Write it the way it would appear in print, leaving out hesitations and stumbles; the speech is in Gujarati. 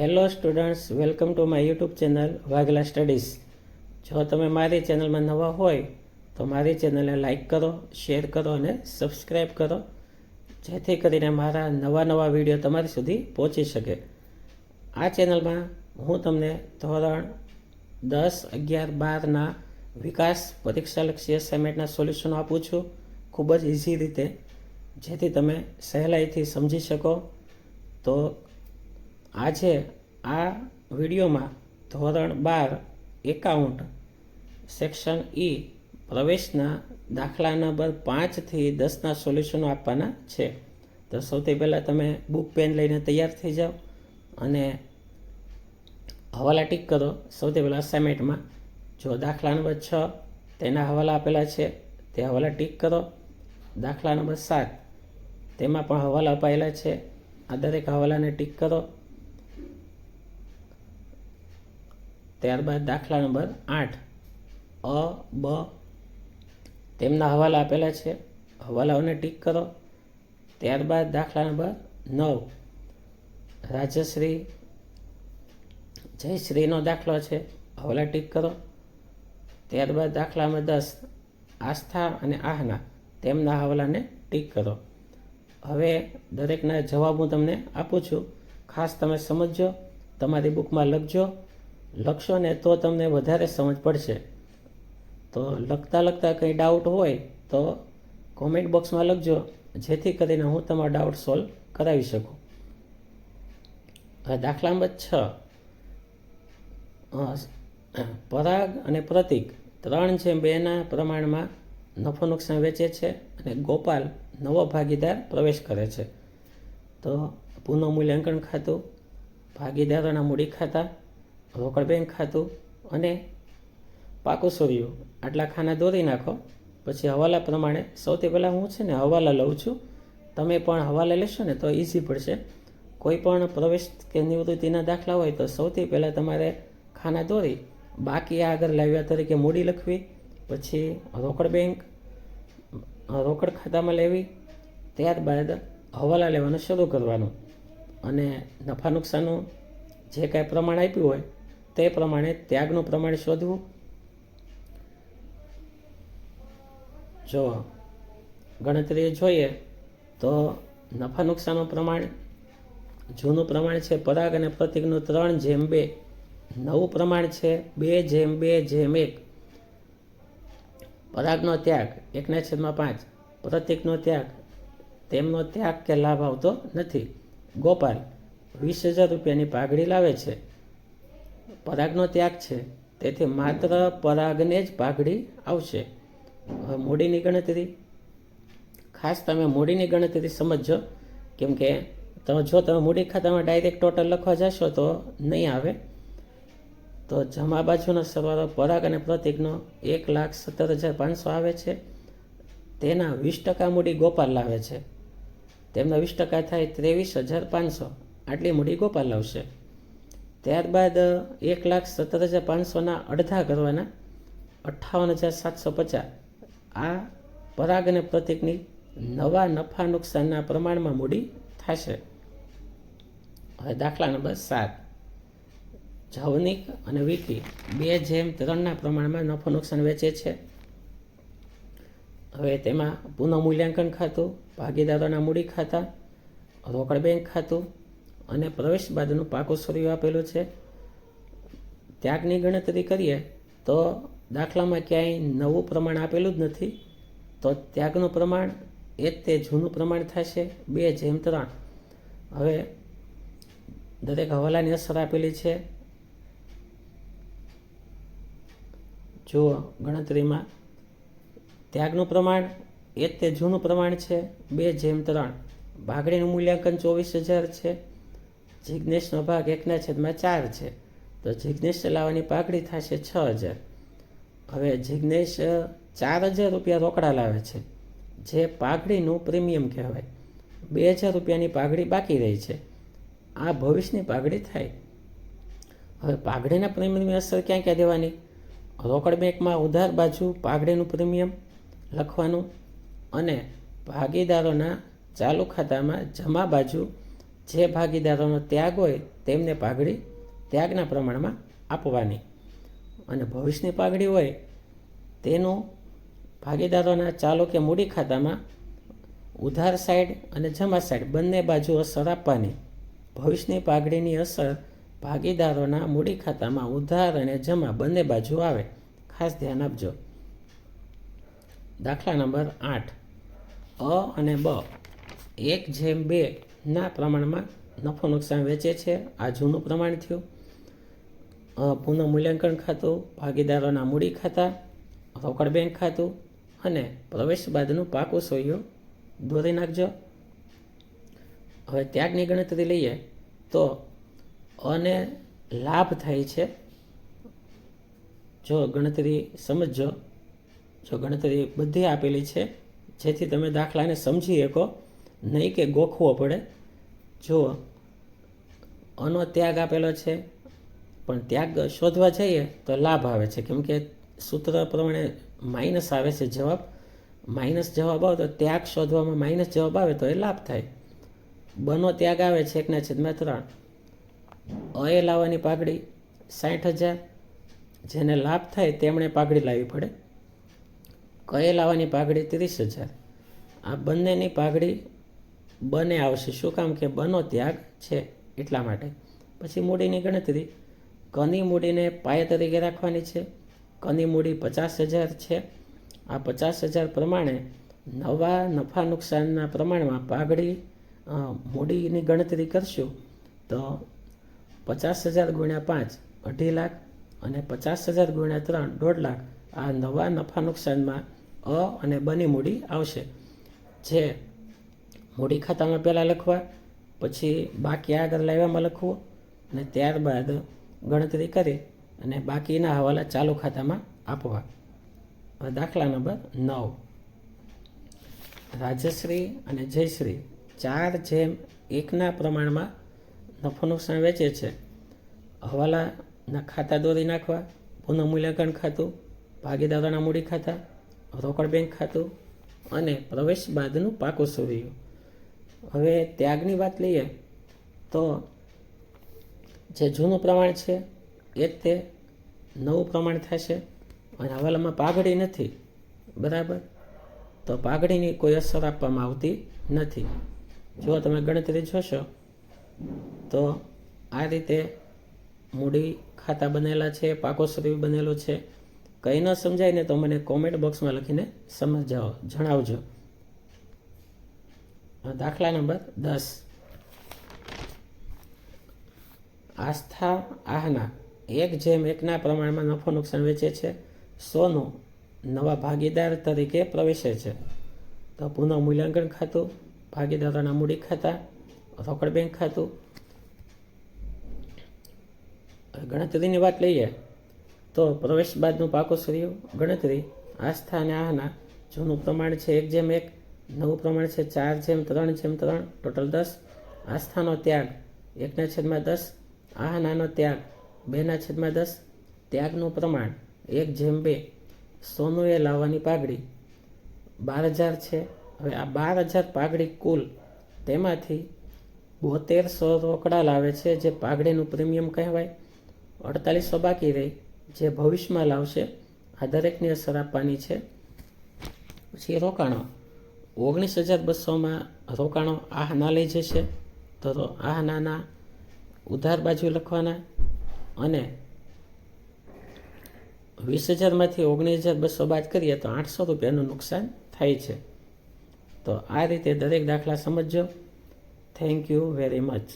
Hello students, welcome to my YouTube channel Vaghela studies. જો તમે મારી ચેનલમાં નવા હોય તો મારી ચેનલને લાઇક કરો, શેર કરો અને સબસ્ક્રાઈબ કરો, જેથી કરીને મારા નવા વિડીયો તમારી સુધી પહોંચી શકે. આ ચેનલમાં હું તમને ધોરણ 10, 11, 12ના વિકાસ પરીક્ષાલક્ષી અસાઇનમેન્ટના સોલ્યુશનો આપું છું, ખૂબ જ ઇઝી રીતે, જેથી તમે સહેલાઈથી સમજી શકો. તો આજે આ વિડીયોમાં ધોરણ 12 એકાઉન્ટ સેક્શન ઈ પ્રવેશના દાખલા નંબર 5થી 10ના સોલ્યુશનો આપવાના છે. તો સૌથી પહેલાં તમે બુક પેન લઈને તૈયાર થઈ જાઓ અને હવાલા ટીક કરો. સૌથી પહેલાં અસાઇનમેન્ટમાં જો દાખલા નંબર 6 તેના હવાલા આપેલા છે, તે હવાલા ટીક કરો. દાખલા નંબર 7 તેમાં પણ હવાલા અપાયેલા છે, આ દરેક હવાલાને ટીક કરો. ત્યારબાદ દાખલા નંબર 8 અ, બ તેમના હવાલા આપેલા છે, હવાલાઓને ટીક કરો. ત્યારબાદ દાખલા નંબર 9 રાજશ્રી, જયશ્રીનો દાખલો છે, હવાલા ટીક કરો. ત્યારબાદ દાખલા નંબર 10 આસ્થા અને આહના તેમના હવાલાને ટીક કરો. હવે દરેકના જવાબ હું તમને આપું છું, ખાસ તમે સમજજો, તમારી બુકમાં લખશો ને તો તમને વધારે સમજ પડશે. તો લખતા કંઈ ડાઉટ હોય તો કોમેન્ટ બોક્સમાં લખજો, જેથી કરીને હું તમારો ડાઉટ સોલ્વ કરાવી શકું. હવે દાખલા નંબર 6 પરાગ અને પ્રતિક 3:2ના પ્રમાણમાં નફો નુકસાન વેચે છે અને ગોપાલ નવો ભાગીદાર પ્રવેશ કરે છે. તો પુનઃ મૂલ્યાંકન ખાતું, ભાગીદારોના મૂડી ખાતા, રોકડ બેંક ખાતું અને પાકું સોર્યું, આટલા ખાના દોરી નાખો. પછી હવાલા પ્રમાણે સૌથી પહેલાં હું છે ને હવાલા લઉં છું, તમે પણ હવાલા લેશો ને તો ઇઝી પડશે. કોઈ પણ પ્રવેશ કે નિવૃત્તિના દાખલા હોય તો સૌથી પહેલાં તમારે ખાના દોરી બાકી આગળ લાવ્યા તરીકે મૂડી લખવી, પછી રોકડ બેંક, રોકડ ખાતામાં લેવી, ત્યારબાદ હવાલા લેવાનું શરૂ કરવાનું અને નફા નુકસાનનું જે કાંઈ પ્રમાણ આપ્યું હોય તે પ્રમાણે ત્યાગનું પ્રમાણ શોધવું. જો ગણતરી જોઈએ તો નફા નુકસાનનું પ્રમાણ જૂનું પ્રમાણ છે પરાગ અને પ્રતિકનું 3:2, નવું પ્રમાણ છે 2:2:1. પરાગનો ત્યાગ 1/5, પ્રતિકનો ત્યાગ, તેમનો ત્યાગ કે લાભ આવતો નથી. ગોપાલ 20,000 રૂપિયાની પાઘડી લાવે છે, પરાગનો ત્યાગ છે, તેથી માત્ર પરાગને જ પાઘડી આવશે. હવે મૂડીની ગણતરી, ખાસ તમે મૂડીની ગણતરી સમજજો, કેમ કે જો તમે મૂડી ખાતામાં ડાયરેક્ટ ટોટલ લખવા જશો તો નહીં આવે. તો જમા બાજુનો સરવાળો પરાગ અને પ્રતિકનો 1,17,500 આવે છે, તેના 20% મૂડી ગોપાલ લાવે છે, તેમના 20% થાય 23,500, આટલી મૂડી ગોપાલ લાવશે. ત્યારબાદ 1,17,500ના અડધા કરવાના 58,750, આ પરાગ અને પ્રતિકની નવા નફા નુકસાનના પ્રમાણમાં મૂડી થશે. હવે દાખલા નંબર 7 જવનિક અને વિકી 2:3ના પ્રમાણમાં નફો નુકસાન વેચે છે. હવે તેમાં પુનઃ મૂલ્યાંકન ખાતું, ભાગીદારોના મૂડી ખાતા, રોકડ બેંક ખાતું અને પ્રવેશ બાદનું પાકું સોર્યું આપેલું છે. ત્યાગની ગણતરી કરીએ તો દાખલામાં ક્યાંય નવું પ્રમાણ આપેલું જ નથી, તો ત્યાગનું પ્રમાણ એ જ તે જૂનું પ્રમાણ થશે 2:3. હવે દરેક હવાલાની અસર આપેલી છે, જુઓ ગણતરીમાં ત્યાગનું પ્રમાણ એ જ તે જૂનું પ્રમાણ છે 2:3. ભાગડીનું મૂલ્યાંકન 24,000 છે, જિજ્ઞેશનો ભાગ 1/4 છે, તો જિજ્ઞેશ ચલાવવાની પાઘડી થશે 6,000. હવે જિજ્ઞેશ 4,000 રૂપિયા રોકડા લાવે છે, જે પાઘડીનું પ્રીમિયમ કહેવાય. 2,000 રૂપિયાની પાઘડી બાકી રહી છે, આ ભવિષ્યની પાઘડી થાય. હવે પાઘડીના પ્રીમિયમની અસર ક્યાં દેવાની? રોકડ બેંકમાં ઉધાર બાજુ પાઘડીનું પ્રીમિયમ લખવાનું અને ભાગીદારોના ચાલુ ખાતામાં જમા બાજુ જે ભાગીદારોનો ત્યાગ હોય તેમને પાઘડી ત્યાગના પ્રમાણમાં આપવાની, અને ભવિષ્યની પાઘડી હોય તેનું ભાગીદારોના ચાલુ કે મૂડી ખાતામાં ઉધાર સાઈડ અને જમા સાઈડ બંને બાજુ અસર આપવાની. ભવિષ્યની પાઘડીની અસર ભાગીદારોના મૂડી ખાતામાં ઉધાર અને જમા બંને બાજુ આવે, ખાસ ધ્યાન આપજો. દાખલા નંબર 8. અ અને બ 1:2 ના પ્રમાણમાં નફો નુકસાન વેચે છે. આ જૂનું પ્રમાણ થયું. પુનઃ મૂલ્યાંકન ખાતું, ભાગીદારોના મૂડી ખાતા, રોકડ બેંક ખાતું અને પ્રવેશ બાદનું પાકું સોયું દોરી નાખજો. હવે ત્યાગની ગણતરી લઈએ તો અને લાભ થાય છે. જો ગણતરી સમજજો, જો ગણતરી બધી આપેલી છે જેથી તમે દાખલાને સમજી શકો, નહીં કે ગોખવો પડે. જુઓ, અનો ત્યાગ આપેલો છે, પણ ત્યાગ શોધવા જઈએ તો લાભ આવે છે, કેમ કે સૂત્ર પ્રમાણે માઇનસ આવે છે જવાબ. માઇનસ જવાબ આવે તો ત્યાગ શોધવામાં માઇનસ જવાબ આવે તો એ લાભ થાય. બનો ત્યાગ આવે છે 1/3. એ લાવવાની પાઘડી 60,000, જેને લાભ થાય તેમણે પાઘડી લાવવી પડે. કએ લાવવાની પાઘડી 30,000. આ બંનેની પાઘડી બને આવશે. શું કામ કે બનો ત્યાગ છે એટલા માટે. પછી મૂડીની ગણતરી. કની મૂડીને પાય તરીકે રાખવાની છે. કની મૂડી 50,000 છે. આ 50,000 પ્રમાણે નવા નફા નુકસાનના પ્રમાણમાં પાઘડી મૂડીની ગણતરી કરશું તો 50,000 × 5 2.5 લાખ અને 50,000 × 3 1.5 લાખ. આ નવા નફા નુકસાનમાં અ અને બની મૂડી આવશે, જે મૂડી ખાતામાં પહેલાં લખવા, પછી બાકી આગળ લાવ્યામાં લખવું અને ત્યારબાદ ગણતરી કરી અને બાકીના હવાલા ચાલુ ખાતામાં આપવા. દાખલા નંબર 9. રાજશ્રી અને જયશ્રી 4:1 પ્રમાણમાં નફો નુકસાન વેચે છે. હવાલાના ખાતા દોરી નાખવા. પુનઃ મૂલ્યાંકન ખાતું, ભાગીદારોના મૂડી ખાતા, રોકડ બેંક ખાતું અને પ્રવેશ બાદનું પાકું સોરિયું. હવે ત્યાગની વાત લઈએ તો જે જૂનું પ્રમાણ છે એ જ તે નવું પ્રમાણ થશે, અને હવાલામાં પાઘડી નથી, બરાબર, તો પાઘડીની કોઈ અસર આપવામાં આવતી નથી. જો તમે ગણતરી જોશો તો આ રીતે મૂડી ખાતા બનેલા છે, પાકો સોરિયું બનેલું છે. કંઈ ન સમજાય ને તો મને કોમેન્ટ બોક્સમાં લખીને સમજાવો, જણાવજો. દાખલા નંબર 10. આસ્થા આહના 1:1 પ્રમાણમાં નફો નુકસાન વેચે છે. સોનું નવા ભાગીદાર તરીકે પ્રવેશે છે. તો પુનઃ મૂલ્યાંકન ખાતું, ભાગીદારોના મૂડી ખાતા, રોકડ બેંક ખાતું. ગણતરીની વાત લઈએ તો પ્રવેશ બાદનું પાકું સોરિયું ગણતરી. આસ્થા અને આહના જૂનું પ્રમાણ છે 1:1, નવું પ્રમાણ છે 4:3:3, ટોટલ 10. આસ્થાનો ત્યાગ 1/10, આહનાનો ત્યાગ 2/10. ત્યાગનું પ્રમાણ 1:2. સોનુએ લાવવાની પાઘડી 12,000 છે. હવે આ 12,000 પાઘડી કુલ, તેમાંથી 7200 રોકડા લાવે છે, જે પાઘડીનું પ્રીમિયમ કહેવાય. 4800 બાકી રહી, જે ભવિષ્યમાં લાવશે. આ દરેકની અસર આપવાની છે. પછી રોકાણો 19,200માં રોકાણો આહના લઈ જશે, તો આહનાના ઉધાર બાજુ લખવાના, અને 20,000માંથી 19,200 બાદ કરીએ તો 800 રૂપિયાનું નુકસાન થાય છે. તો આ રીતે દરેક દાખલા સમજજો. Thank you very much.